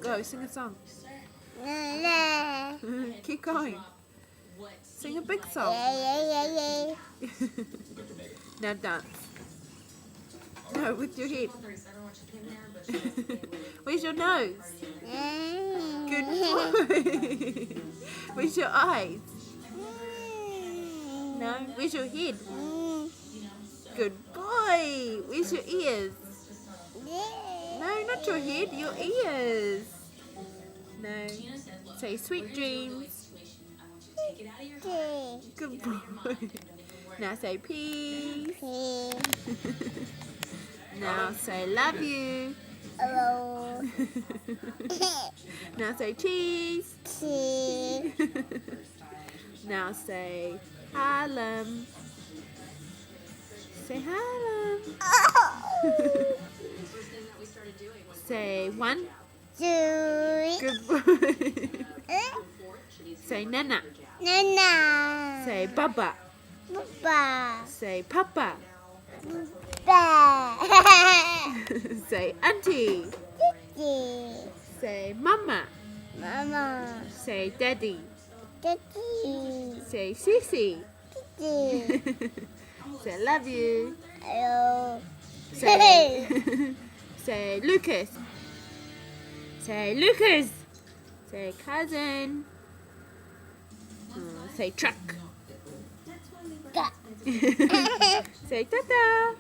Go, sing a song. Yeah. Keep going. Sing a big song. Now dance. No, with your head. Where's your nose? Good boy. Where's your eyes? No. Where's your head? Good boy. Where's your ears? No, not your head, your ears. No. Say sweet dreams. Good boy. Now say peace. Now say love you. Hello. Now say cheese. Cheese. Now say Harlem. Say Harlem. Say 1. 2. Good boy. Say Nana. Nana. Say Baba. Papa. Say Papa. Papa. Say Auntie. Daddy. Say Mama. Mama. Say Daddy. Daddy. Say Sissy. Daddy. Say love you. Hello. Say say Lucas. Say Lucas. Say cousin. Say truck. Got. Say tata.